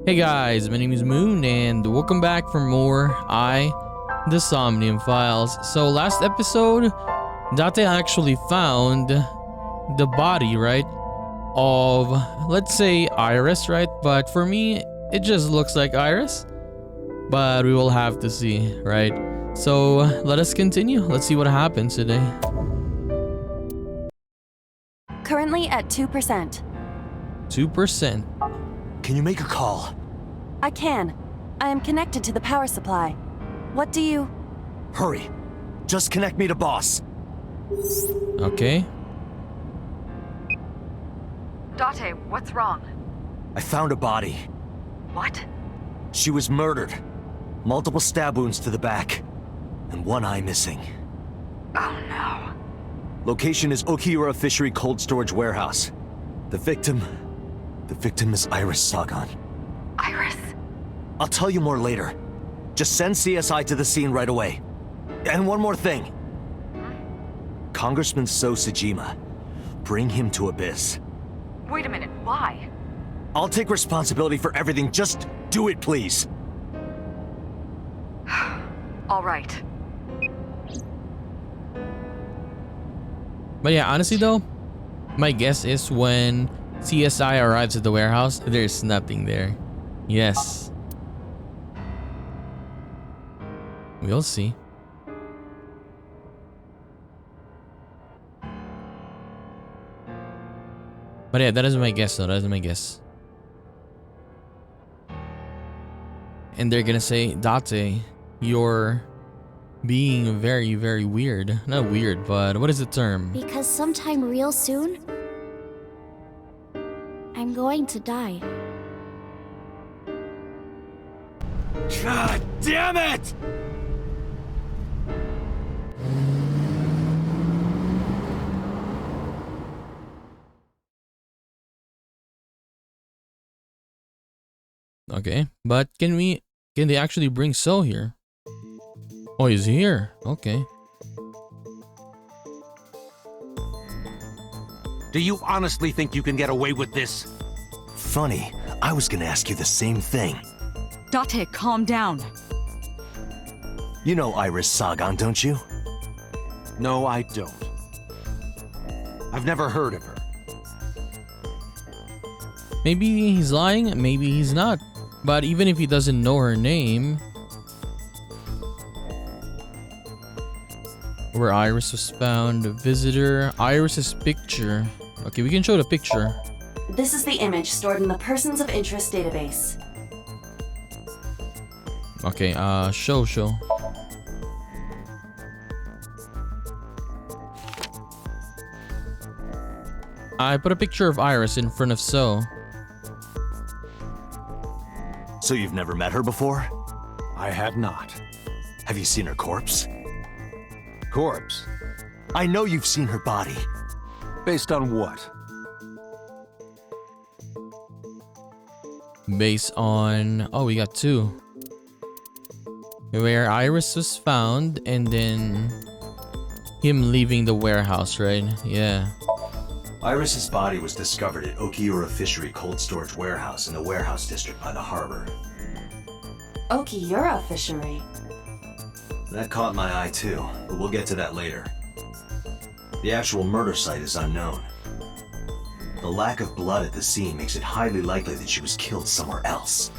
Hey guys, my name is Moon and welcome back for more the Somnium Files. So last episode, Date actually found the body, right, of, let's say, Iris, right? But for me, it just looks like Iris. But we will have to see, right? So let us continue. Let's see what happens today. Currently at 2%. 2%. Can you make a call? I can. I am connected to the power supply. What do you... Hurry. Just connect me to boss. Okay. Date, what's wrong? I found a body. What? She was murdered. Multiple stab wounds to the back. And one eye missing. Oh no. Location is Okiura Fishery Cold Storage Warehouse. The victim is Iris Sagan. Iris? I'll tell you more later. Just send CSI to the scene right away. And one more thing. Congressman So Sejima. Bring him to Abyss. Wait a minute, why? I'll take responsibility for everything. Just do it, please. All right. But yeah, honestly though, my guess is when CSI arrives at the warehouse, there's nothing there. Yes. We'll see. But yeah, that is my guess though. That is my guess. And they're gonna say, Date, you're being very, very weird. Not weird, but what is the term? Because sometime real soon, I'm going to die. God damn it! Okay, but can they actually bring So here? Oh, he's here. Okay. Do you honestly think you can get away with this? Funny, I was gonna ask you the same thing. Date, calm down. You know Iris Sagan, don't you? No, I don't. I've never heard of her. Maybe he's lying, maybe he's not. But even if he doesn't know her name, where Iris was found, visitor, Iris's picture. Okay, we can show the picture. This is the image stored in the Persons of Interest database. Okay, show. I put a picture of Iris in front of So. So you've never met her before? I have not. Have you seen her corpse? Corpse? I know you've seen her body. Based on what? Based on... Oh, we got two. Where Iris was found and then him leaving the warehouse, right? Yeah. Iris's body was discovered at Okiura Fishery Cold Storage Warehouse in the warehouse district by the harbor. Okiura Fishery. That caught my eye too, but we'll get to that later. The actual murder site is unknown. The lack of blood at the scene makes it highly likely that she was killed somewhere else.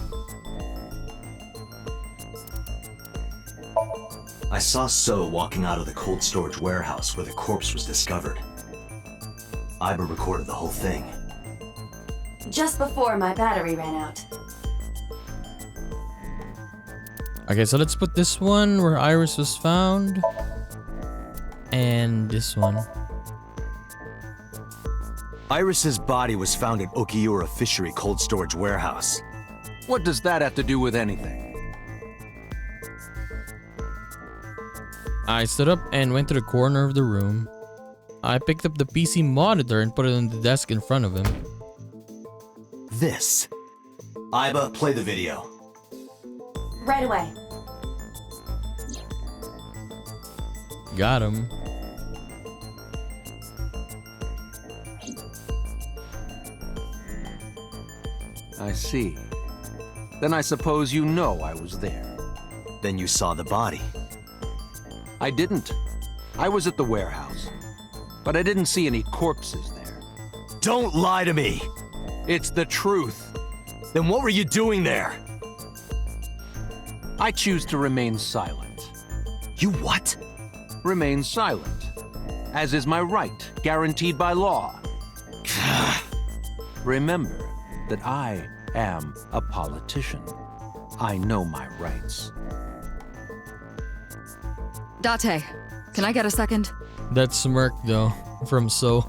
I saw So walking out of the cold storage warehouse where the corpse was discovered. Iba recorded the whole thing. Just before my battery ran out. Okay, so let's put this one where Iris was found. And this one. Iris's body was found at Okiura Fishery Cold Storage Warehouse. What does that have to do with anything? I stood up and went to the corner of the room. I picked up the PC monitor and put it on the desk in front of him. This. Iba, play the video. Right away. Got him. I see. Then I suppose you know I was there. Then you saw the body. I didn't. I was at the warehouse. But I didn't see any corpses there. Don't lie to me! It's the truth. Then what were you doing there? I choose to remain silent. You what? Remain silent. As is my right, guaranteed by law. Remember that I am a politician. I know my rights. Date, can I get a second? That smirk though, from So.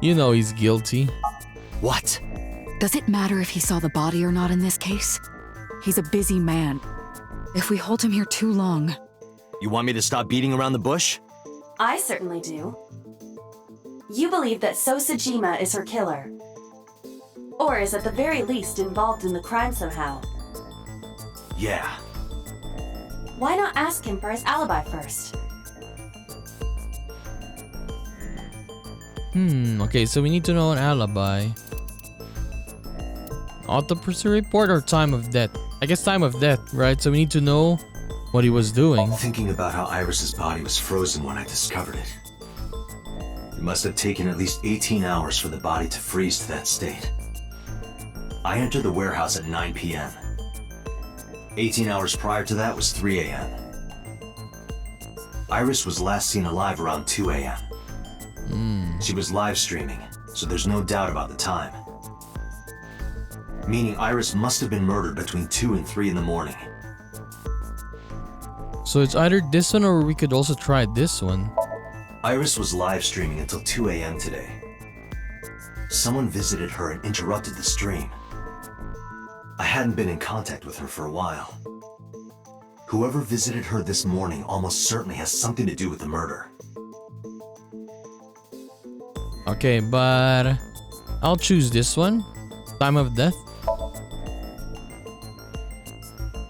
You know he's guilty. What? Does it matter if he saw the body or not in this case? He's a busy man. If we hold him here too long... You want me to stop beating around the bush? I certainly do. You believe that So Sejima is her killer. Or is at the very least involved in the crime somehow. Yeah. Why not ask him for his alibi first? Okay, so we need to know an alibi. Autopsy report or time of death? I guess time of death, right? So we need to know what he was doing. Thinking about how Iris's body was frozen when I discovered it. It must have taken at least 18 hours for the body to freeze to that state. I entered the warehouse at 9 p.m. 18 hours prior to that was 3 a.m. Iris was last seen alive around 2 a.m. She was live streaming, so there's no doubt about the time. Meaning Iris must have been murdered between 2 and 3 in the morning. So it's either this one or we could also try this one. Iris was live streaming until 2 a.m. today. Someone visited her and interrupted the stream. I hadn't been in contact with her for a while. Whoever visited her this morning almost certainly has something to do with the murder. Okay, but I'll choose this one. Time of death.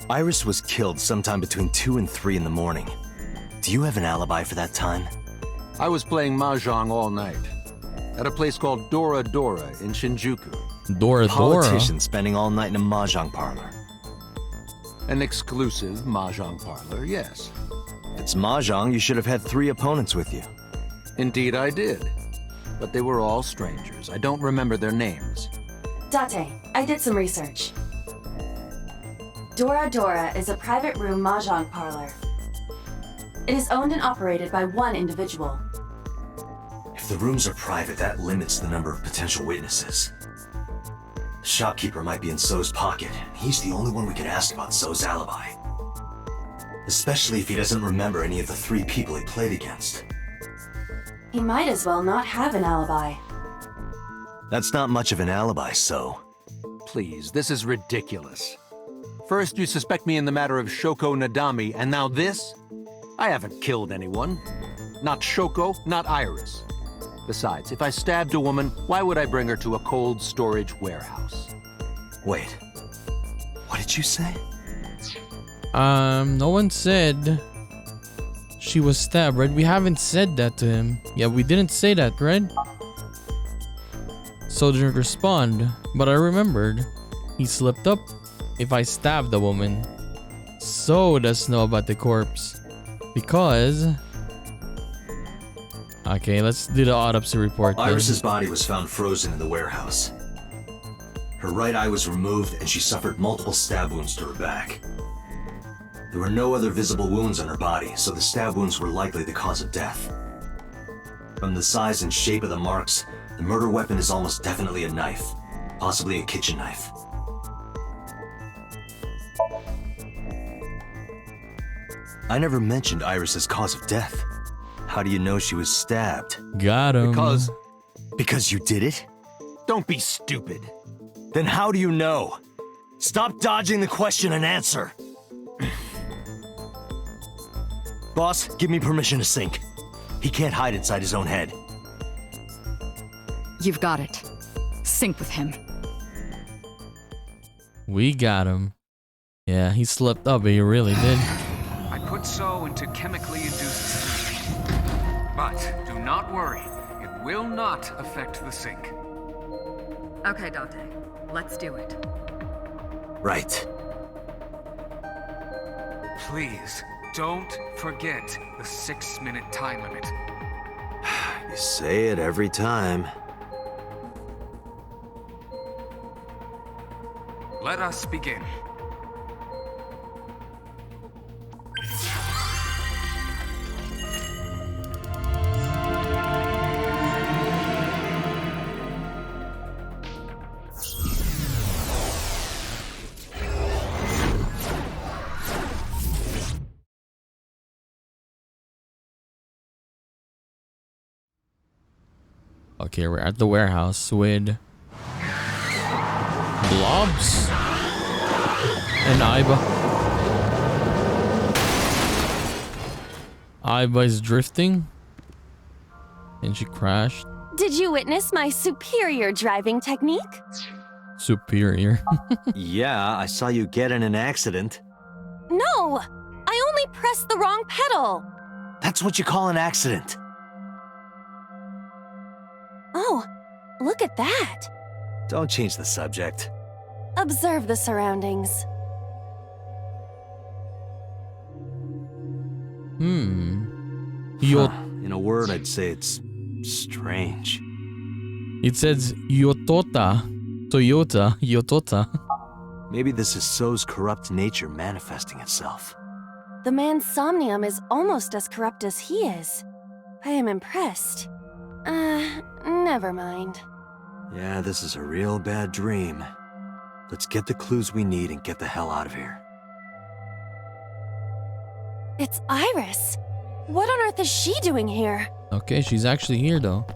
Iris was killed sometime between 2 and 3 in the morning. Do you have an alibi for that time? I was playing mahjong all night. At a place called Dora Dora in Shinjuku. Dora Dora. Politician spending all night in a mahjong parlor. An exclusive mahjong parlor, yes. If it's mahjong, you should have had 3 opponents with you. Indeed I did. But they were all strangers. I don't remember their names. Date, I did some research. Dora Dora is a private room mahjong parlor. It is owned and operated by one individual. If the rooms are private, that limits the number of potential witnesses. The shopkeeper might be in So's pocket, and he's the only one we can ask about So's alibi. Especially if he doesn't remember any of the 3 people he played against. He might as well not have an alibi. That's not much of an alibi, So. Please, this is ridiculous. First you suspect me in the matter of Shoko Nadami, and now this? I haven't killed anyone. Not Shoko, not Iris. Besides, if I stabbed a woman, why would I bring her to a cold storage warehouse? Wait. What did you say? No one said she was stabbed, right? We haven't said that to him. Yeah, we didn't say that, right? So didn't respond, but I remembered. He slipped up. If I stabbed the woman, So does know about the corpse. Because... Okay, let's do the autopsy report then. Iris's body was found frozen in the warehouse. Her right eye was removed and she suffered multiple stab wounds to her back. There were no other visible wounds on her body, so the stab wounds were likely the cause of death. From the size and shape of the marks, the murder weapon is almost definitely a knife, possibly a kitchen knife. I never mentioned Iris's cause of death. How do you know she was stabbed? Got him. Because you did it? Don't be stupid. Then how do you know? Stop dodging the question and answer. Boss, give me permission to sync. He can't hide inside his own head. You've got it. Sync with him. We got him. Yeah, he slipped up, but he really did. I put So into chemically induced sleep. But do not worry, it will not affect the sync. Okay, Dante. Let's do it. Right. Please, don't forget the 6-minute time limit. You say it every time. Let us begin. Okay, we're at the warehouse with Blobs and Iba. Iba is drifting and she crashed. Did you witness my superior driving technique? Superior. Yeah, I saw you get in an accident. No! I only pressed the wrong pedal! That's what you call an accident. Oh, look at that! Don't change the subject. Observe the surroundings. Yo, In a word, I'd say it's strange. it says Toyota. Maybe this is So's corrupt nature manifesting itself. The man's somnium is almost as corrupt as he is. I am impressed. Never mind. Yeah, this is a real bad dream. Let's get the clues we need and get the hell out of here. It's Iris. What on earth is she doing here? Okay, she's actually here though.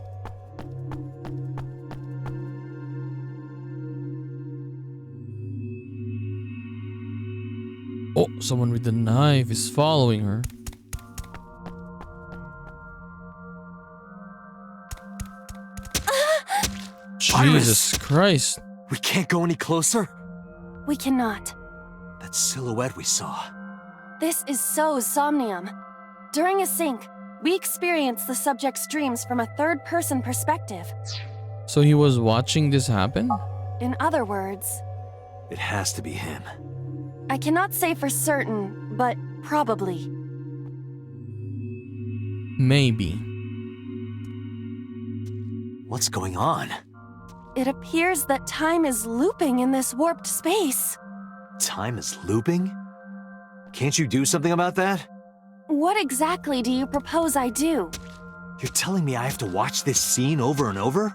Oh, someone with the knife is following her. Jesus Christ. We can't go any closer? We cannot. That silhouette we saw. This is So's somnium. During a sync, we experience the subject's dreams from a third-person perspective. So he was watching this happen? In other words, It has to be him. I cannot say for certain, but probably. Maybe. What's going on? It appears that time is looping in this warped space. Time is looping? Can't you do something about that? What exactly do you propose I do? You're telling me I have to watch this scene over and over?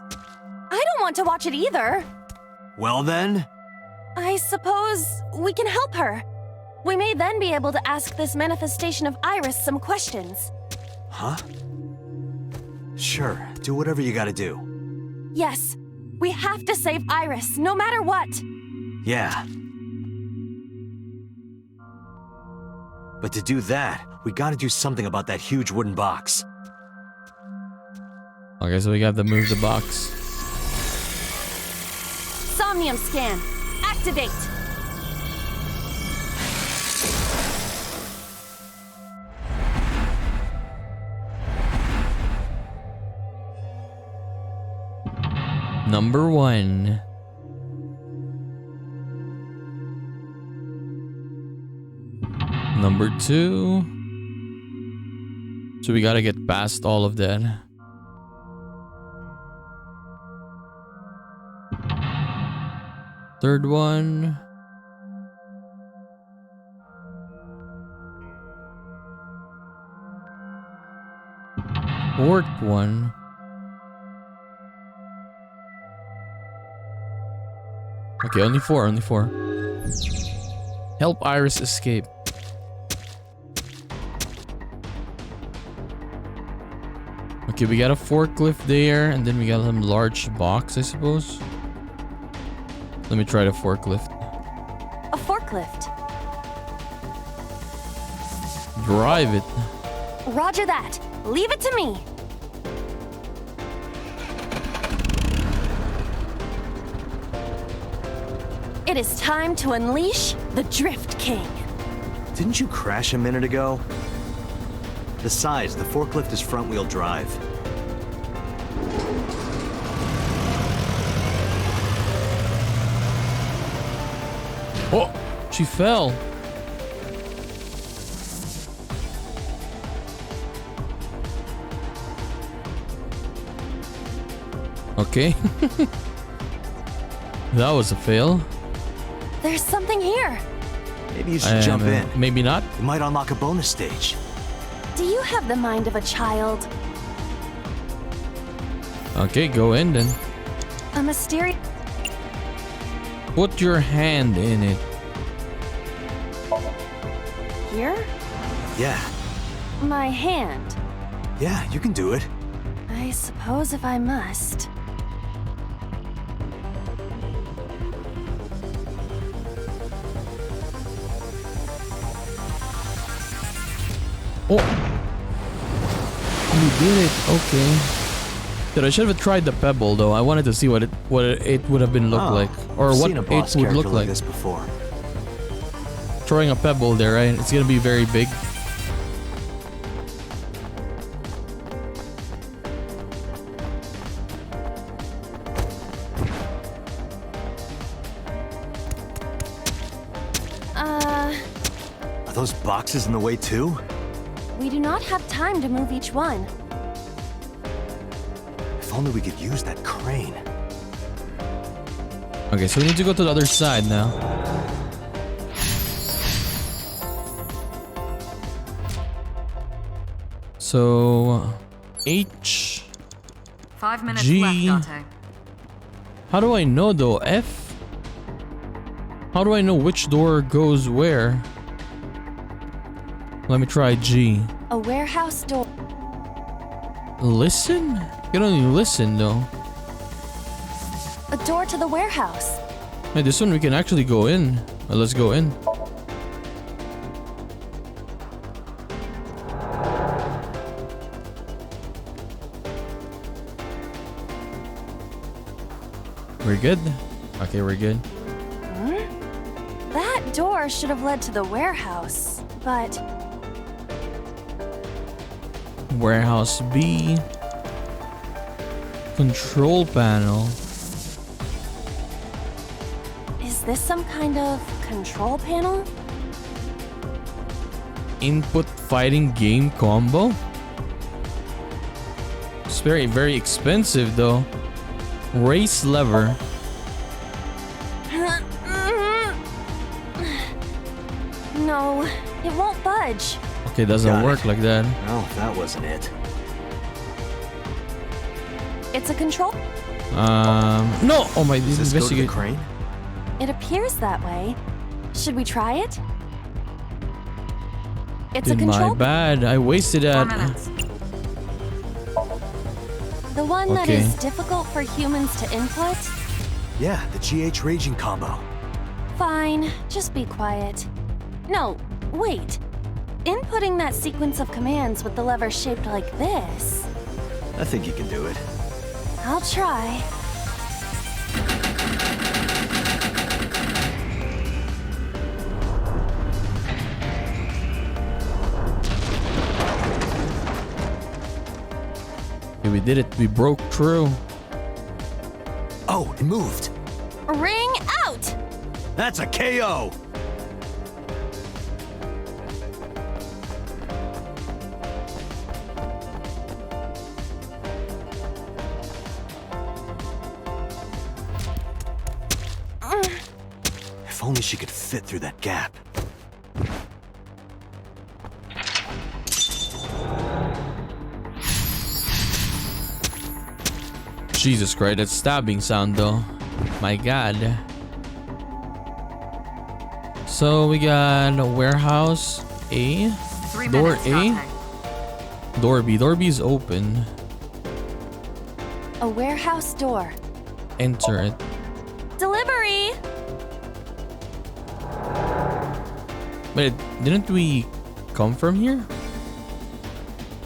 I don't want to watch it either. Well then, I suppose we can help her. We may then be able to ask this manifestation of Iris some questions. huh? Sure, do whatever you gotta do. Yes, we have to save Iris, no matter what. Yeah. But to do that, we gotta do something about that huge wooden box. Okay, so we got to move the box. Somnium scan, activate. Number 1. Number 2. So we gotta get past all of that. Third one. Fourth one. Okay, only four. Help Iris escape. Okay, we got a forklift there, and then we got some large box, I suppose. Let me try the forklift. A forklift. Drive it. Roger that. Leave it to me. It is time to unleash the Drift King. Didn't you crash a minute ago? Besides, the forklift is front-wheel drive. Oh, she fell. Okay. That was a fail. There's something here. Maybe you should jump in. Maybe not. It might unlock a bonus stage. Do you have the mind of a child? Okay, go in then. A mysterious... Put your hand in it. Here? Yeah. My hand. Yeah, you can do it. I suppose if I must. Oh! You did it. Okay. Dude, I should have tried the pebble though. I wanted to see what it would have been look like, or I've what seen a it boss would character look like. this before. Throwing a pebble there, right? It's gonna be very big. Are those boxes in the way too? We do not have time to move each one. If only we could use that crane. Okay, so we need to go to the other side now. So H 5 minutes G. left, Date. How do I know though? F? How do I know which door goes where? Let me try G. A warehouse door. Listen? You can only listen though. A door to the warehouse. Hey, this one we can actually go in. Well, let's go in. We're good? Okay, we're good. That door should have led to the warehouse, but Warehouse B. Control panel. is this some kind of control panel? Input fighting game combo. It's very, very expensive though. Race lever. No, it won't budge. Okay, it doesn't Got it. work like that. No, that wasn't it. It's a control. No! Oh my, Does this go to the investigate. crane? It appears that way. Should we try it? It's a Dude, my control. bad. I wasted 4 that. minutes. The one that Okay. is difficult for humans to input? Yeah, the GH raging combo. Fine, just be quiet. No, wait. Inputting that sequence of commands with the lever shaped like this. I think you can do it. I'll try. Okay, we did it. We broke through. Oh, it moved. Ring out! That's a KO. If only she could fit through that gap. Jesus Christ, that stabbing sound though. My god. So we got a warehouse A. 3 Door minutes, A. Date. Door B. Door B is open. A warehouse door. Enter it. Delivery! Wait, didn't we come from here?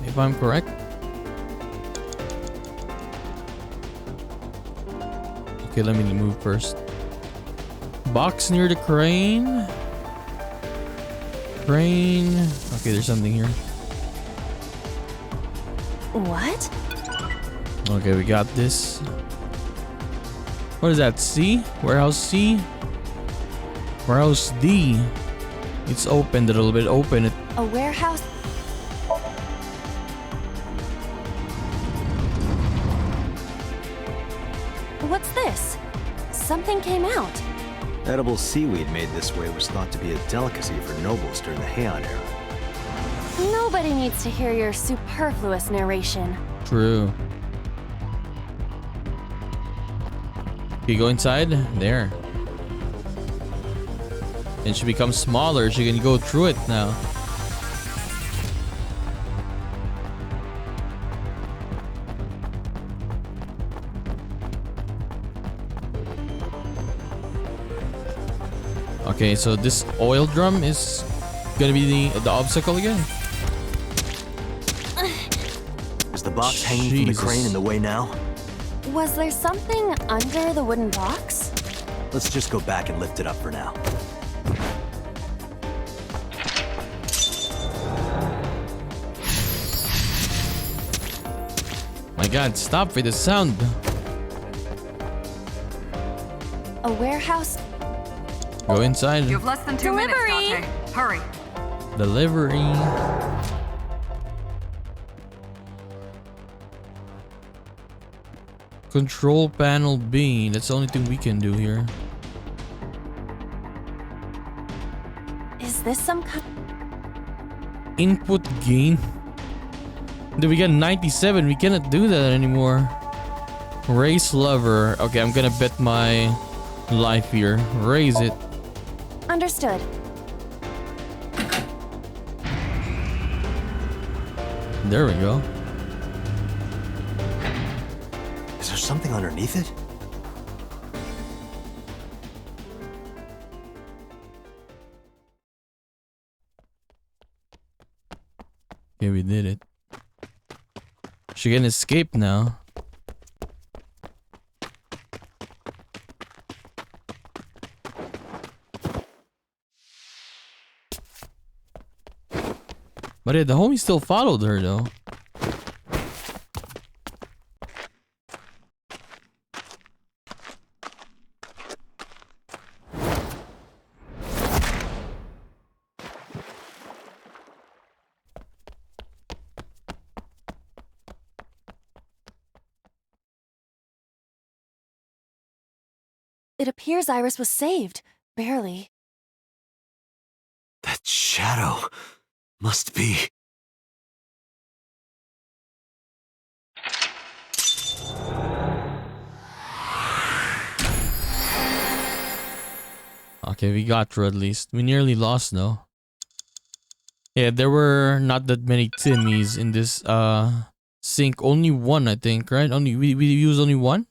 If I'm correct. Okay, let me move first. Box near the crane. Crane. Okay, there's something here. What? Okay, we got this. What is that? C? Warehouse C? Warehouse D. It's opened a little bit. Open it. A warehouse? What's this? Something came out. Edible seaweed made this way was thought to be a delicacy for nobles during the Heian era. Nobody needs to hear your superfluous narration. True. You go inside. There. And she becomes smaller. She can go through it now. Okay, so this oil drum is gonna be the obstacle again. Is the box hanging from the crane in the way now? Was there something under the wooden box? Let's just go back and lift it up for now. My god, stop with the sound. A warehouse? Go inside. You have less than 2 minutes, Delivery! Date. Hurry. Delivery. Control panel B. That's the only thing we can do here. Is this some kind? Input gain. Dude, we got 97. We cannot do that anymore. Raise lever. Okay, I'm gonna bet my life here. Raise it. Understood. There we go. Is there something underneath it? Okay, we did it. She can escape now. But yeah, the homie still followed her though. It appears Iris was saved. Barely. That shadow must be... Okay, we got through at least. We nearly lost though. Yeah, there were not that many Timmies in this sink. Only one, I think, right? Only we used only one?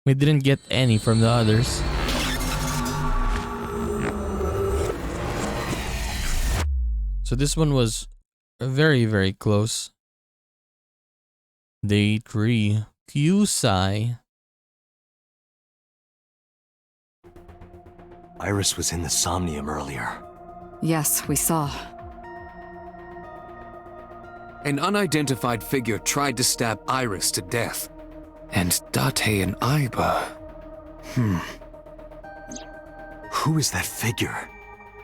We didn't get any from the others. So this one was very, very close. Day 3. Q-Sai. Iris was in the Somnium earlier. Yes, we saw. An unidentified figure tried to stab Iris to death. And Date and Aiba. Who is that figure?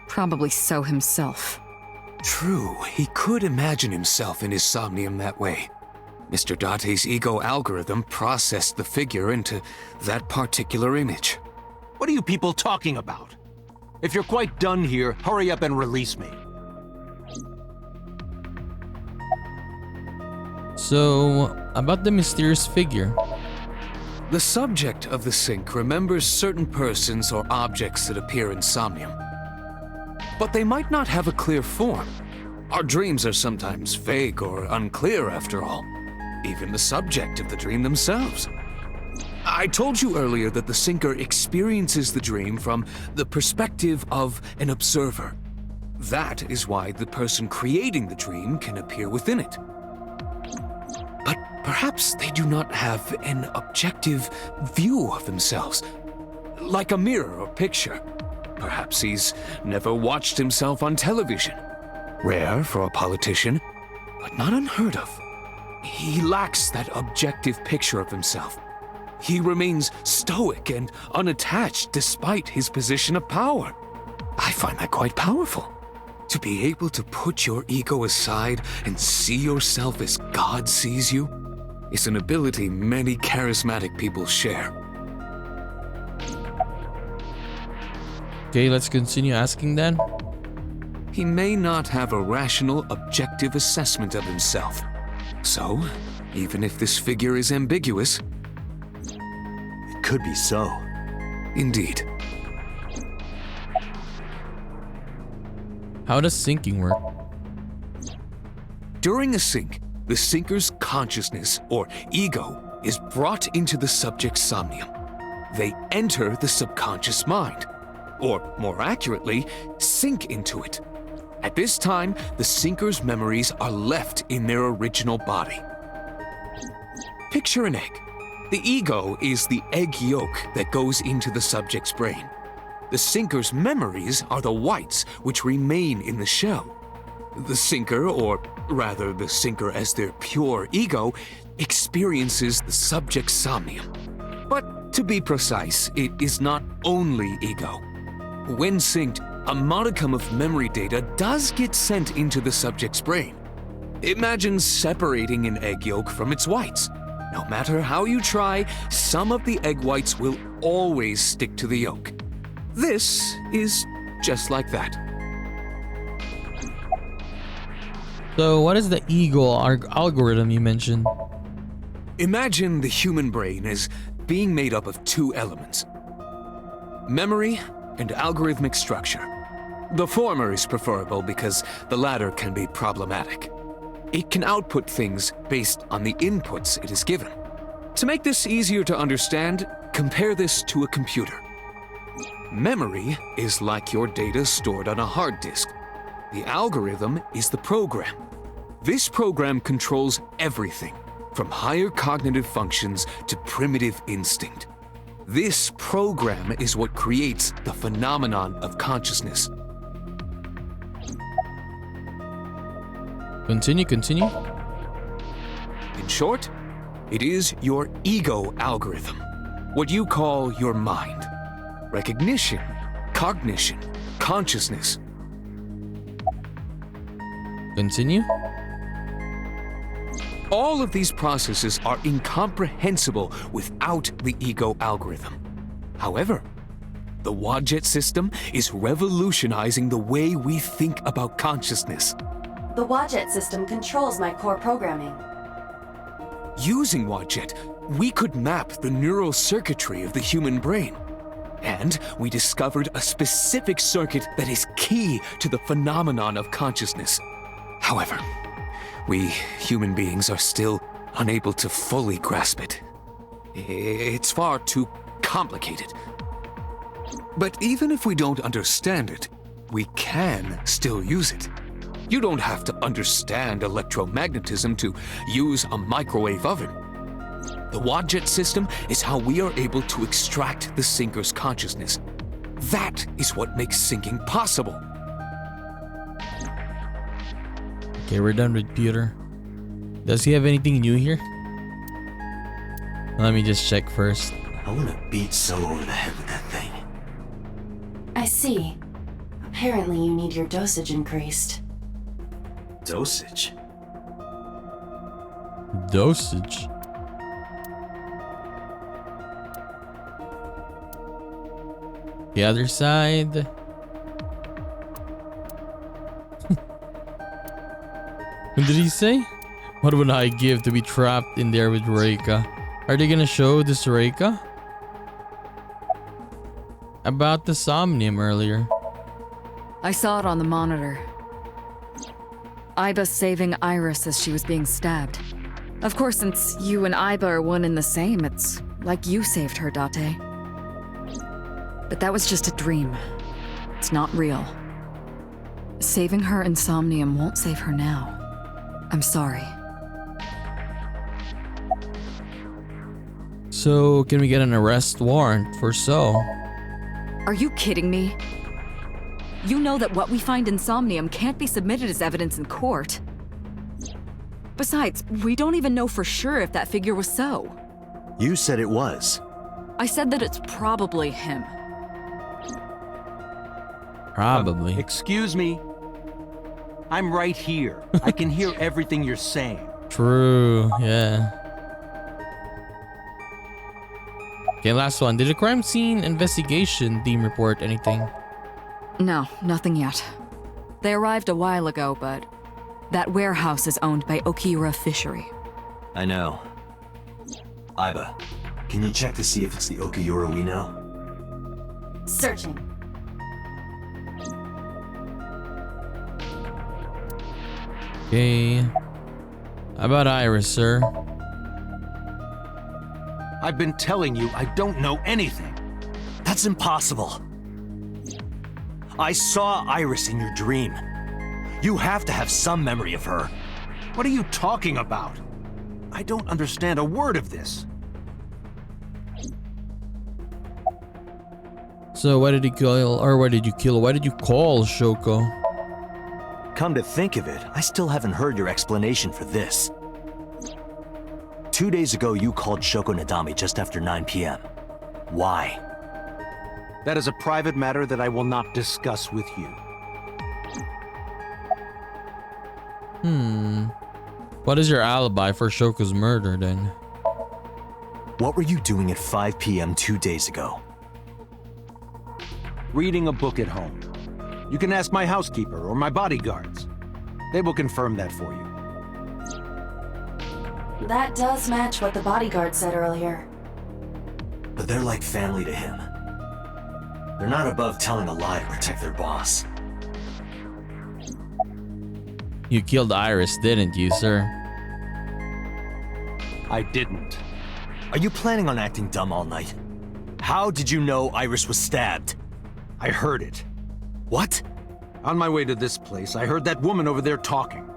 Probably So himself. True, he could imagine himself in his Somnium that way. Mr. Date's ego algorithm processed the figure into that particular image. What are you people talking about? If you're quite done here, hurry up and release me. So, about the mysterious figure. The subject of the sink remembers certain persons or objects that appear in Somnium. But they might not have a clear form. Our dreams are sometimes vague or unclear after all. Even the subject of the dream themselves. I told you earlier that the sinker experiences the dream from the perspective of an observer. That is why the person creating the dream can appear within it. But perhaps they do not have an objective view of themselves, like a mirror or picture. Perhaps he's never watched himself on television. Rare for a politician, but not unheard of. He lacks that objective picture of himself. he remains stoic and unattached despite his position of power. I find that quite powerful. To be able to put your ego aside and see yourself as God sees you is an ability many charismatic people share. Okay, let's continue asking then. He may not have a rational, objective assessment of himself. So, even if this figure is ambiguous, It could be so. indeed. How does syncing work? During a sync, the syncer's consciousness, or ego, is brought into the subject's somnium. They enter the subconscious mind, or more accurately, sink into it. At this time, the syncer's memories are left in their original body. Picture an egg. The ego is the egg yolk that goes into the subject's brain. The syncer's memories are the whites which remain in the shell. The syncer, or rather the syncer as their pure ego, experiences the subject's somnium. But to be precise, it is not only ego. When synced, a modicum of memory data does get sent into the subject's brain. Imagine separating an egg yolk from its whites. No matter how you try, some of the egg whites will always stick to the yolk. This is just like that. So what is the ego algorithm you mentioned? Imagine the human brain as being made up of two elements: memory and algorithmic structure. The former is preferable because the latter can be problematic. It can output things based on the inputs it is given. To make this easier to understand, compare this to a computer. Memory is like your data stored on a hard disk. The algorithm is the program. This program controls everything, from higher cognitive functions to primitive instinct. This program is what creates the phenomenon of consciousness. Continue. In short, it is your ego algorithm, what you call your mind. Recognition, cognition, consciousness. Continue. All of these processes are incomprehensible without the ego algorithm. However, the Wadjet system is revolutionizing the way we think about consciousness. The Wadjet system controls my core programming. Using Wadjet, we could map the neural circuitry of the human brain. And we discovered a specific circuit that is key to the phenomenon of consciousness. However, we human beings are still unable to fully grasp it. It's far too complicated. But even if we don't understand it, we can still use it. You don't have to understand electromagnetism to use a microwave oven. The Wadjet system is how we are able to extract the syncer's consciousness. That is what makes syncing possible. Okay, we're done with Peter. Does he have anything new here? Let me just check first. I want to beat So over the head with that thing. I see. Apparently you need your dosage increased. Dosage? Dosage. The other side. What did he say? What would I give to be trapped in there with Reika? Are they gonna show this Reika? About the Somnium earlier. I saw it on the monitor. Iba saving Iris as she was being stabbed. Of course, since you and Iba are one and the same, it's like you saved her, Date. But that was just a dream. It's not real. Saving her in Somnium won't save her now. I'm sorry. So, can we get an arrest warrant for So? Are you kidding me? You know that what we find in Somnium can't be submitted as evidence in court. Besides, we don't even know for sure if that figure was So. You said it was. I said that it's probably him. Probably. Excuse me. I'm right here. I can hear everything you're saying. True, yeah. Okay, last one. Did the crime scene investigation team report anything? No, nothing yet. They arrived a while ago, but that warehouse is owned by Okira Fishery. I know. Iba, can you check to see if it's the Okiura we know? Searching. Okay. How about Iris, sir? I've been telling you I don't know anything. That's impossible. I saw Iris in your dream. You have to have some memory of her. What are you talking about? I don't understand a word of this. So why did he kill, or why did you kill, why did you call Shoko? Come to think of it, I still haven't heard your explanation for this. 2 days ago, you called Shoko Nadami just after 9 p.m. Why? That is a private matter that I will not discuss with you. What is your alibi for Shoko's murder then? What were you doing at 5 p.m. 2 days ago? Reading a book at home. You can ask my housekeeper or my bodyguards. They will confirm that for you. That does match what the bodyguard said earlier. But they're like family to him. They're not above telling a lie to protect their boss. You killed Iris, didn't you, sir? I didn't. Are you planning on acting dumb all night? How did you know Iris was stabbed? I heard it. What? On my way to this place, I heard that woman over there talking.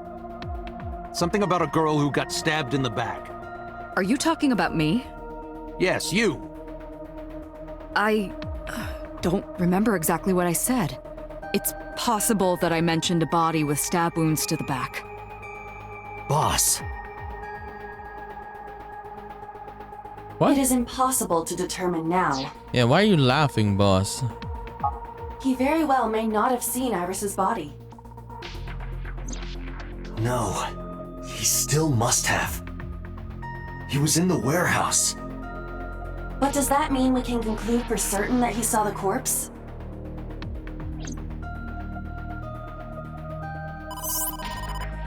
Something about a girl who got stabbed in the back. Are you talking about me? Yes, you. I don't remember exactly what I said. It's possible that I mentioned a body with stab wounds to the back. Boss. What? It is impossible to determine now. Yeah, why are you laughing, boss? He very well may not have seen Iris's body. No. He still must have. He was in the warehouse. But does that mean we can conclude for certain that he saw the corpse?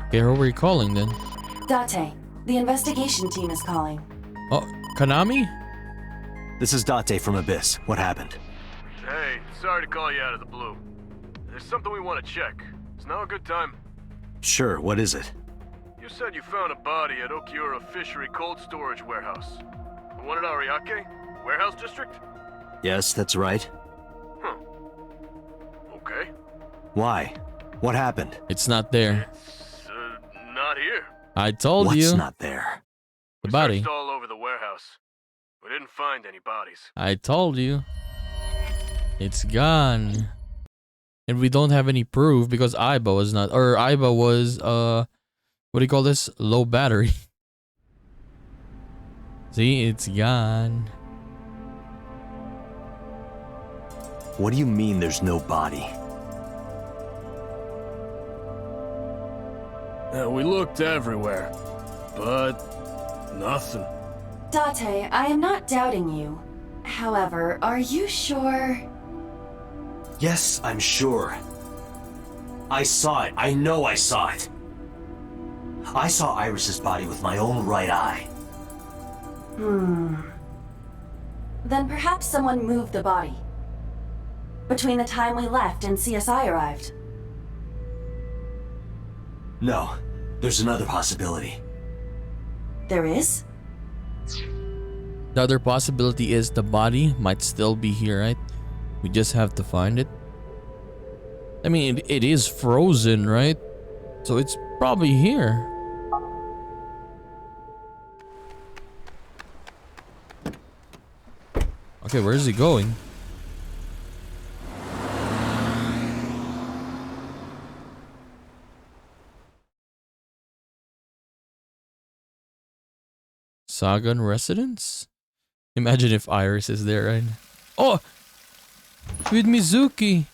Okay, who were you calling then? Date, the investigation team is calling. Oh, Konami? This is Date from Abyss. What happened? Hey, sorry to call you out of the blue. There's something we want to check. Is now a good time? Sure, what is it? You said you found a body at Okiura Fishery Cold Storage Warehouse. The one at Ariake? Warehouse District? Yes, that's right. Huh. Okay. Why? What happened? It's not there. It's, not here. I told What's you. not there? The We body. searched all over the warehouse. We didn't find any bodies. I told you. It's gone. And we don't have any proof because Iba was not, or Iba was, what do you call this? Low battery. See, it's gone. What do you mean there's no body? We looked everywhere, but nothing. Date, I am not doubting you. However, are you sure? Yes, I'm sure. I saw it. I know I saw it. I saw Iris's body with my own right eye. Then perhaps someone moved the body. Between the time we left and CSI arrived. No, there's another possibility. There is? The other possibility is the body might still be here, right? We just have to find it. I mean, it is frozen, right? So it's probably here. Okay, where is he going? Sagan Residence? Imagine if Iris is there, right? Oh! With Mizuki!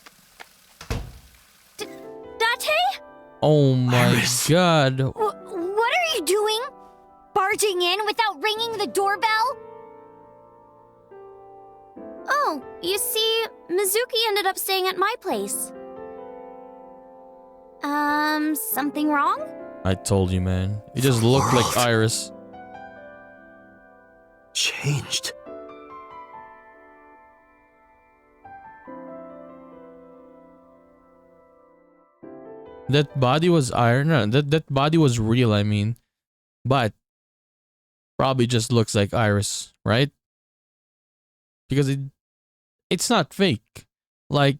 Date? Oh my Iris. god. What are you doing? Barging in without ringing the doorbell? Oh, you see, Mizuki ended up staying at my place. Something wrong? I told you, man. It just looked like World. Iris. Changed. That body was iron. No, that body was real, I mean. But probably just looks like Iris, right? Because it's not fake. Like,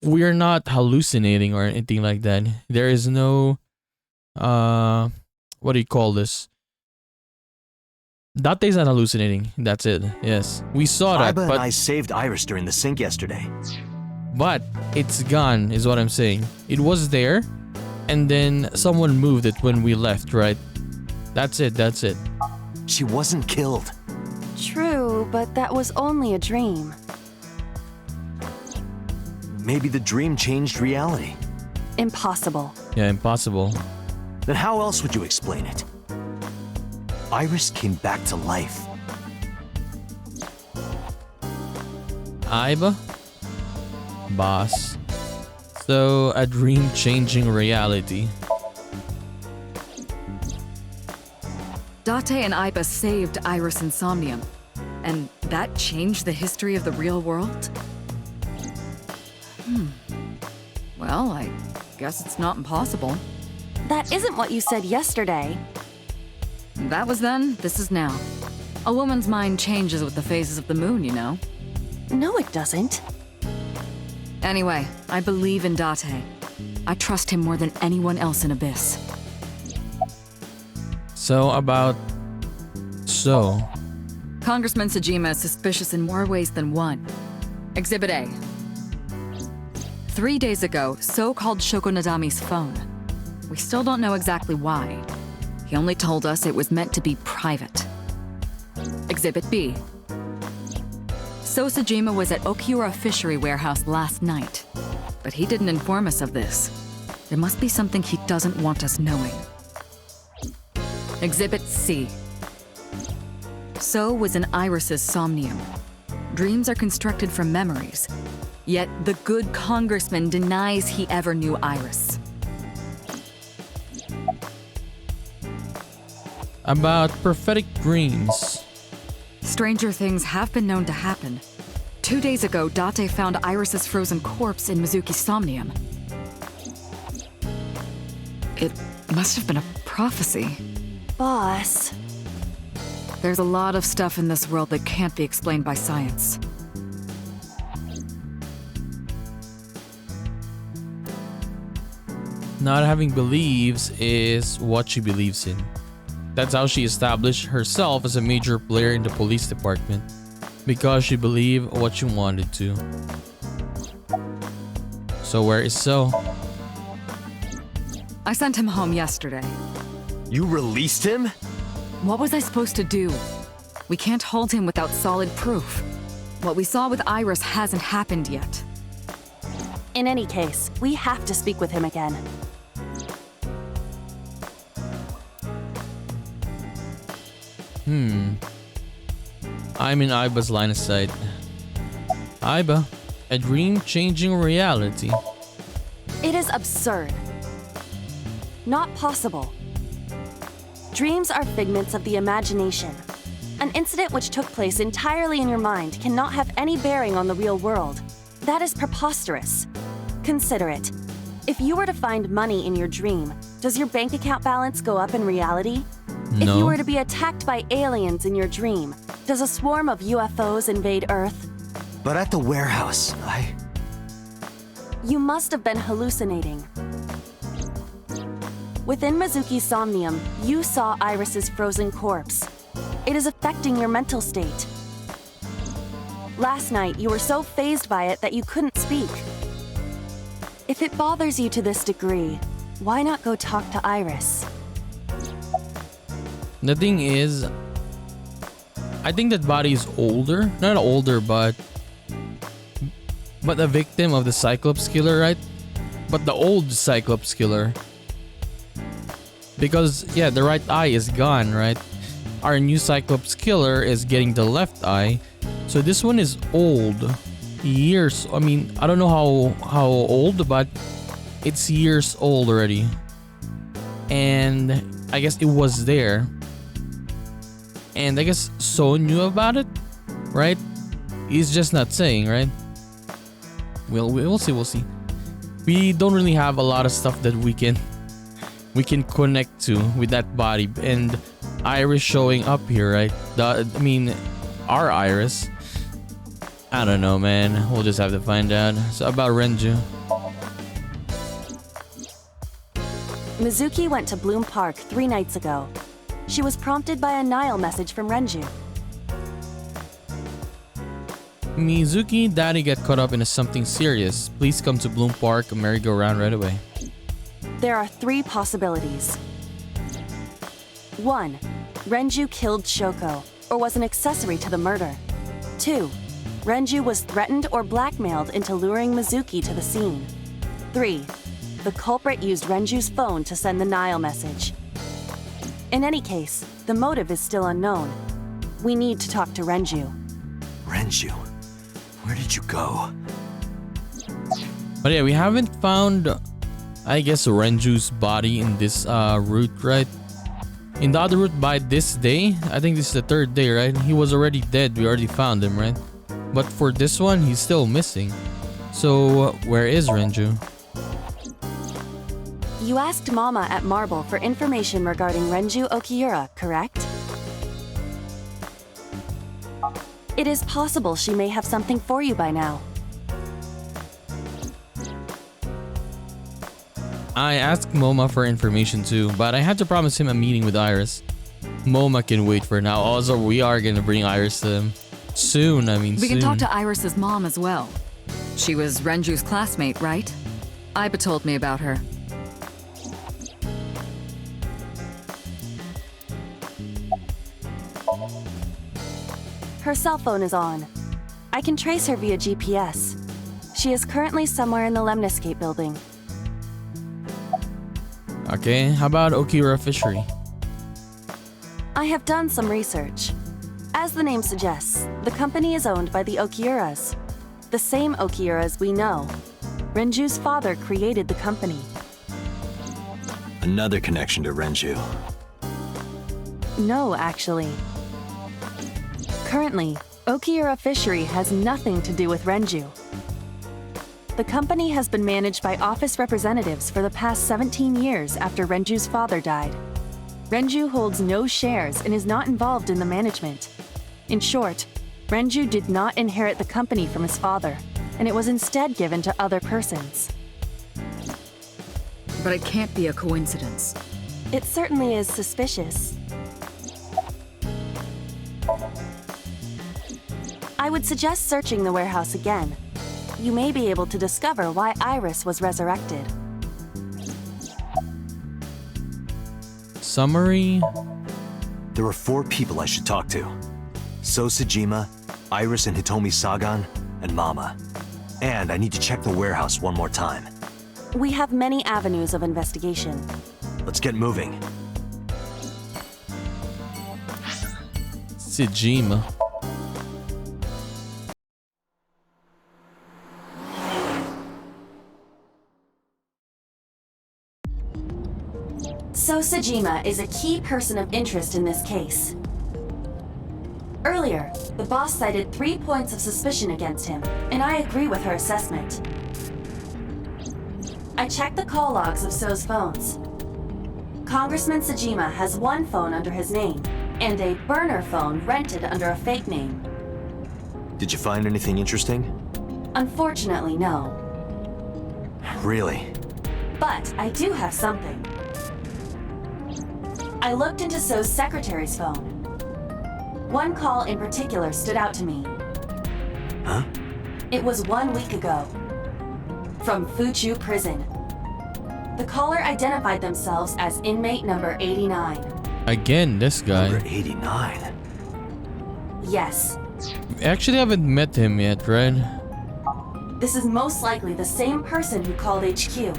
we're not hallucinating or anything like that. There is no what do you call this? Date's not hallucinating. That's it. Yes. We saw that, Iba and I but saved Iris during the sink yesterday. it's gone, is what I'm saying. It was there, and then someone moved it when we left, right? That's it, that's it. She wasn't killed. True, but that was only a dream. Maybe the dream changed reality. Impossible. Yeah, impossible. Then how else would you explain it? Iris came back to life. Iba? Boss. So, a dream-changing reality. Date and Iba saved Iris and Somnium, and that changed the history of the real world? Well, I guess it's not impossible. That isn't what you said yesterday. That was then, this is now. A woman's mind changes with the phases of the moon, you know? No, it doesn't. Anyway, I believe in Date. I trust him more than anyone else in Abyss. So, about... So... Congressman Sejima is suspicious in more ways than one. Exhibit A. 3 days ago, So called Shoko Nadami's phone. We still don't know exactly why. He only told us it was meant to be private. Exhibit B. So Sejima was at Okiura Fishery Warehouse last night, but he didn't inform us of this. There must be something he doesn't want us knowing. Exhibit C. So was in Iris's Somnium. Dreams are constructed from memories, yet the good congressman denies he ever knew Iris. About prophetic dreams. Stranger things have been known to happen. 2 days ago, Date found Iris's frozen corpse in Mizuki's Somnium. It must have been a prophecy. Boss. There's a lot of stuff in this world that can't be explained by science. Not having beliefs is what she believes in. That's how she established herself as a major player in the police department. Because she believed what she wanted to. So where is So? I sent him home yesterday. You released him? What was I supposed to do? We can't hold him without solid proof. What we saw with Iris hasn't happened yet. In any case, we have to speak with him again. I'm in Iba's line of sight. Iba, a dream-changing reality. It is absurd. Not possible. Dreams are figments of the imagination. An incident which took place entirely in your mind cannot have any bearing on the real world. That is preposterous. Consider it. If you were to find money in your dream, does your bank account balance go up in reality? No. If you were to be attacked by aliens in your dream, does a swarm of UFOs invade Earth? But at the warehouse, You must have been hallucinating. Within Mizuki's Somnium, you saw Iris's frozen corpse. It is affecting your mental state. Last night, you were so fazed by it that you couldn't speak. If it bothers you to this degree, why not go talk to Iris? The thing is, I think that body is older. Not older, but a victim of the Cyclops killer, right? But the old Cyclops killer. Because, yeah, the right eye is gone, right? Our new Cyclops killer is getting the left eye. So this one is old. Years. I mean, I don't know how old, but it's years old already. And I guess it was there. And I guess So knew about it, right? He's just not saying, right? We'll see. We don't really have a lot of stuff that we can connect to with that body, and Iris showing up here, right? Our Iris. I don't know, man. We'll just have to find out. So about Renju. Mizuki went to Bloom Park 3 nights ago. She was prompted by a Nile message from Renju. Mizuki, Daddy got caught up into something serious. Please come to Bloom Park, a merry-go-round right away. There are 3 possibilities. 1. Renju killed Shoko, or was an accessory to the murder. 2. Renju was threatened or blackmailed into luring Mizuki to the scene. 3. The culprit used Renju's phone to send the Nile message. In any case, the motive is still unknown. We need to talk to Renju. Renju? Where did you go? But yeah, we haven't found, I guess, Renju's body in this route, right? In the other route by this day, I think this is the 3rd day, right? He was already dead. We already found him, right? But for this one, he's still missing. So, where is Renju? You asked Mama at Marble for information regarding Renju Okiura, correct? It is possible she may have something for you by now. I asked Moma for information too, but I had to promise him a meeting with Iris. Moma can wait for now. Also, we are gonna bring Iris to him soon. We can talk to Iris's mom as well. She was Renju's classmate, right? Iba told me about her. Her cell phone is on. I can trace her via GPS. She is currently somewhere in the Lemniscape building. Okay, how about Okiura Fishery? I have done some research. As the name suggests, the company is owned by the Okiuras. The same Okiuras we know. Renju's father created the company. Another connection to Renju. No, actually. Currently, Okiura Fishery has nothing to do with Renju. The company has been managed by office representatives for the past 17 years after Renju's father died. Renju holds no shares and is not involved in the management. In short, Renju did not inherit the company from his father, and it was instead given to other persons. But it can't be a coincidence. It certainly is suspicious. I would suggest searching the warehouse again. You may be able to discover why Iris was resurrected. Summary? There are 4 people I should talk to. So Sejima, Iris and Hitomi Sagan, and Mama. And I need to check the warehouse one more time. We have many avenues of investigation. Let's get moving. Sejima. So Sejima is a key person of interest in this case. Earlier, the boss cited 3 points of suspicion against him, and I agree with her assessment. I checked the call logs of So's phones. Congressman Sejima has 1 phone under his name, and a burner phone rented under a fake name. Did you find anything interesting? Unfortunately, no. Really? But I do have something. I looked into So's secretary's phone. 1 call in particular stood out to me. Huh? It was 1 week ago. From Fuchu Prison. The caller identified themselves as inmate number 89. Again, this guy. Number 89? Yes. We actually haven't met him yet, right? This is most likely the same person who called HQ.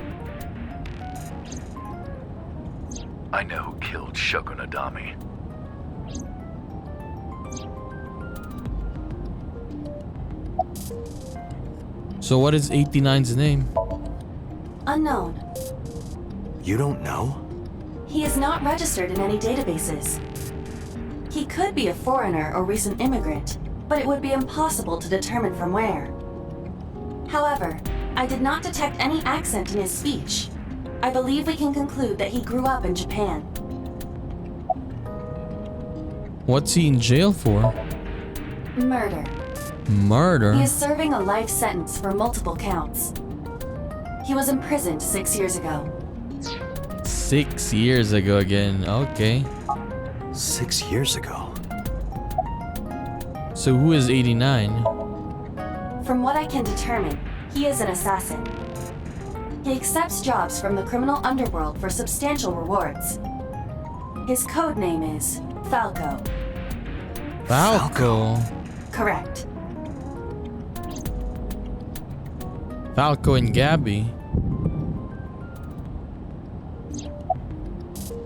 I know who killed Shoko Nadami. So what is 89's name? Unknown. You don't know? He is not registered in any databases. He could be a foreigner or recent immigrant, but it would be impossible to determine from where. However, I did not detect any accent in his speech. I believe we can conclude that he grew up in Japan. What's he in jail for? Murder. Murder? He is serving a life sentence for multiple counts. He was imprisoned 6 years ago. 6 years ago again. Okay. 6 years ago. So who is 89? From what I can determine, he is an assassin. He accepts jobs from the criminal underworld for substantial rewards. His code name is Falco. Falco. Correct. Falco and Gabby.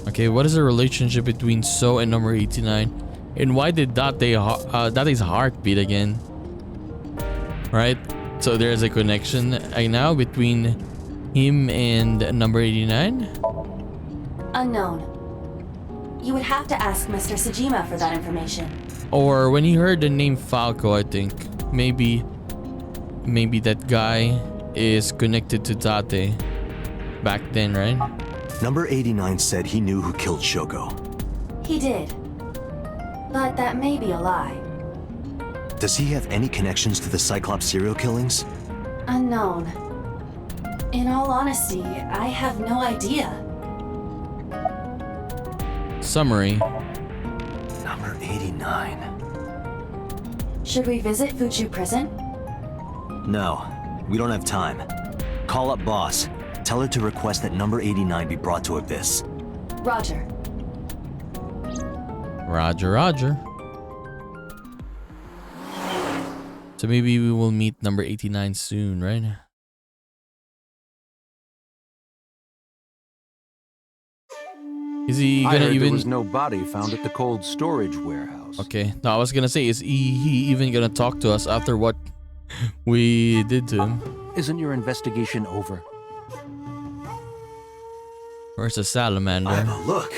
Okay, what is the relationship between So and number 89? And why did Date's heart beat again? Right? So there's a connection right now between him and number 89? Unknown. You would have to ask Mr. Sejima for that information. Or when he heard the name Falco, I think maybe that guy is connected to Date back then, right? Number 89 said he knew who killed Shoko. He did. But that may be a lie. Does he have any connections to the Cyclops serial killings? Unknown. In all honesty, I have no idea. Summary. Number 89. Should we visit Fuchu Prison? No, we don't have time. Call up boss. Tell her to request that number 89 be brought to Abyss. Roger. Roger, roger. So maybe we will meet number 89 soon, right? Is he I gonna heard even... there was no body found at the cold storage warehouse. Okay, no, I was gonna say, is he even gonna talk to us after what we did to him? Isn't your investigation over? Where's the salamander? Look,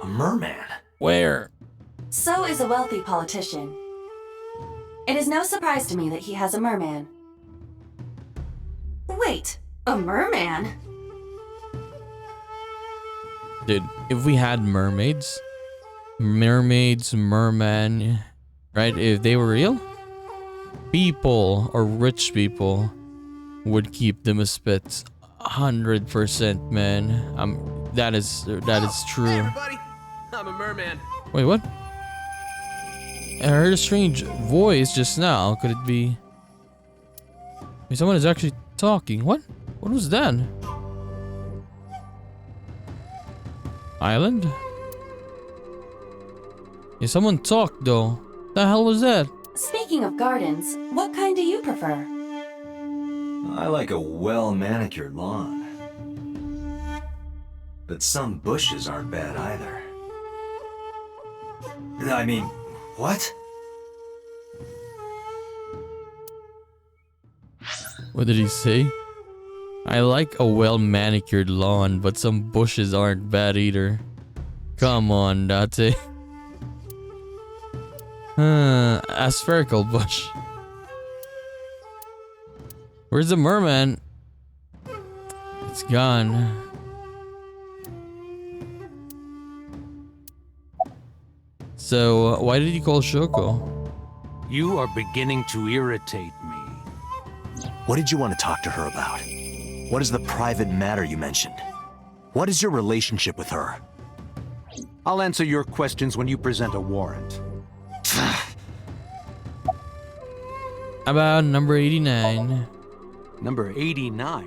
a merman. Where? So is a wealthy politician. It is no surprise to me that he has a merman. Wait, a merman? Dude, if we had mermaids, merman, right? If they were real, people or rich people would keep them as pets. 100%, man. That is true. Hey everybody, I'm a merman. Wait, what? I heard a strange voice just now. Could it be? Wait, someone is actually talking. What? What was that? Island? Yeah, someone talked though. The hell was that? Speaking of gardens, what kind do you prefer? I like a well-manicured lawn. But some bushes aren't bad either. I mean, what? What did he say? I like a well-manicured lawn, but some bushes aren't bad either. Come on, Date. A spherical bush. Where's the merman? It's gone. So, why did he call Shoko? You are beginning to irritate me. What did you want to talk to her about? What is the private matter you mentioned? What is your relationship with her? I'll answer your questions when you present a warrant. About number 89. Number 89?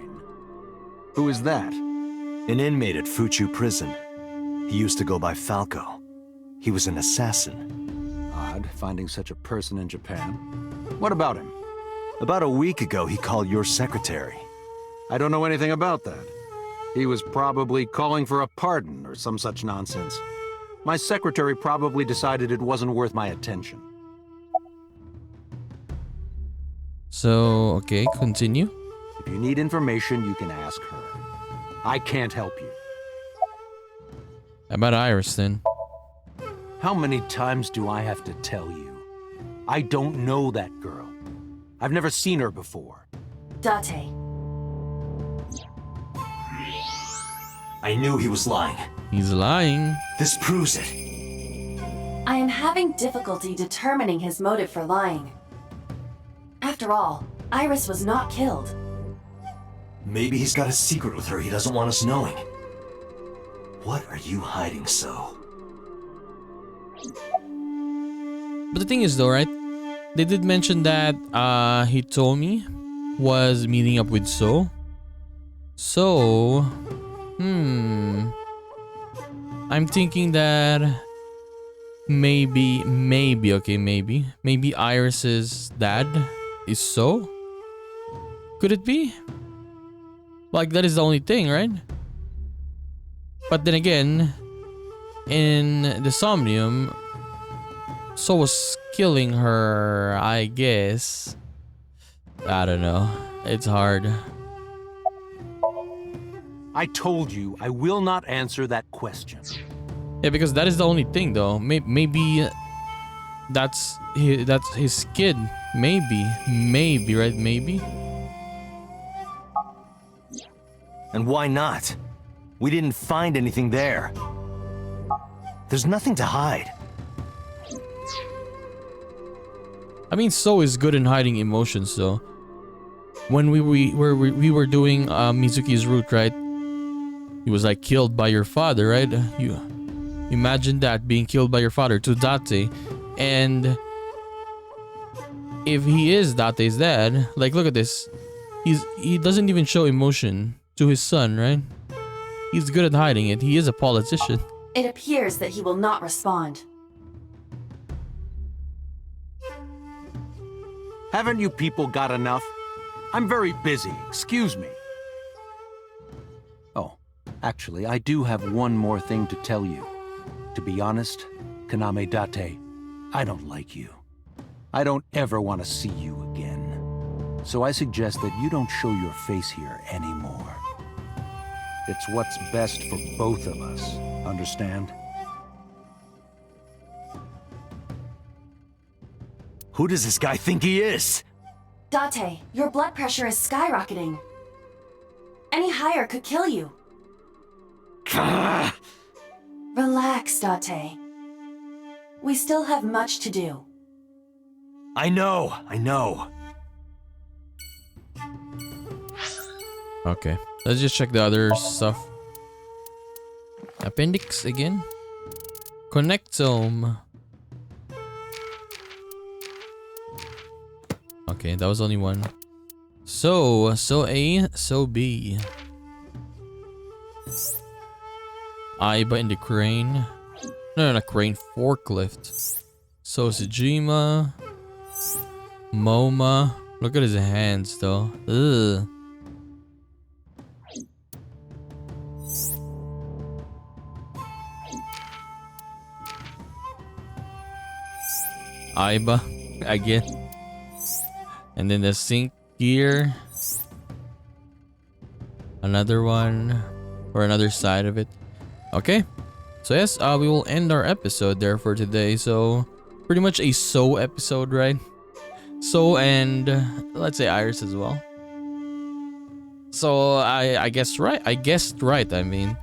Who is that? An inmate at Fuchu Prison. He used to go by Falco. He was an assassin. odd, finding such a person in Japan. What about him? About a week ago, he called your secretary. I don't know anything about that. He was probably calling for a pardon or some such nonsense. My secretary probably decided it wasn't worth my attention. So, okay, continue. If you need information, you can ask her. I can't help you. How about Iris then? How many times do I have to tell you? I don't know that girl. I've never seen her before. Date. I knew he was lying. He's lying. This proves it. I am having difficulty determining his motive for lying. After all, Iris was not killed. Maybe he's got a secret with her he doesn't want us knowing. What are you hiding, So? But the thing is though, right? They did mention that Hitomi was meeting up with So. So, I'm thinking that maybe Iris's dad is So. Could it be? Like, that is the only thing, right? But then again, in the Somnium, So was killing her, I guess. I don't know. It's hard. I told you I will not answer that question. Yeah, because that is the only thing, though. Maybe that's his kid. Maybe, right? Maybe. And why not? We didn't find anything there. There's nothing to hide. I mean, So is good in hiding emotions, though. When we were doing Mizuki's route, right? He was like killed by your father, right? You imagine that, being killed by your father to Date, and if he is Date's dad, like, look at this. He doesn't even show emotion to his son, right? He's good at hiding it. He is a politician. It appears that he will not respond. Haven't you people got enough? I'm very busy. Excuse me. Oh, actually, I do have one more thing to tell you. To be honest, Kaname Date, I don't like you. I don't ever want to see you again. So I suggest that you don't show your face here anymore. It's what's best for both of us, understand? Who does this guy think he is? Date, your blood pressure is skyrocketing. Any higher could kill you. Relax, Date. We still have much to do. I know. Okay, let's just check the other stuff. Appendix again. Connectome. Okay, that was only one. So A, so B. Aiba in the crane. No, not crane, forklift. So Sejima. MoMA. Look at his hands though. Ugh. Aiba again. And then the sink gear. Another one. Or another side of it. Okay. So yes, we will end our episode there for today. So pretty much a So episode, right? So, and let's say Iris as well. So I guessed right. I mean,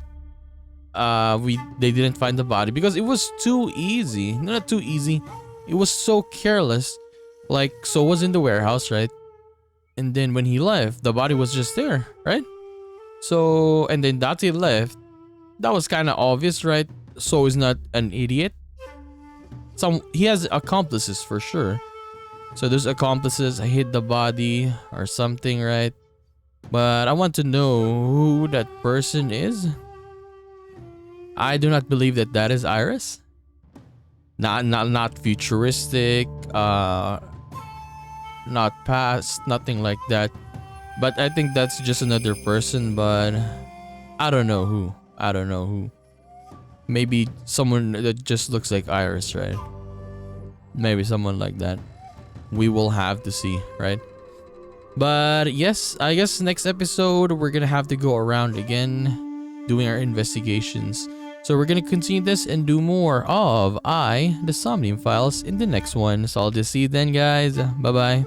they didn't find the body because it was too easy. Not too easy. It was so careless. Like, So was in the warehouse, right? And then when he left, the body was just there, right? So, and then Date left. That was kind of obvious, right? So is not an idiot. He has accomplices for sure. So those accomplices hid the body or something, right? But I want to know who that person is. I do not believe that is Iris. Not futuristic, not past, nothing like that. But I think that's just another person, but I don't know who. Maybe someone that just looks like Iris, right? Maybe someone like that. We will have to see, right? But yes, I guess next episode we're gonna have to go around again doing our investigations. So we're gonna continue this and do more of the Somnium Files in the next one. So I'll just see you then, guys. Bye bye.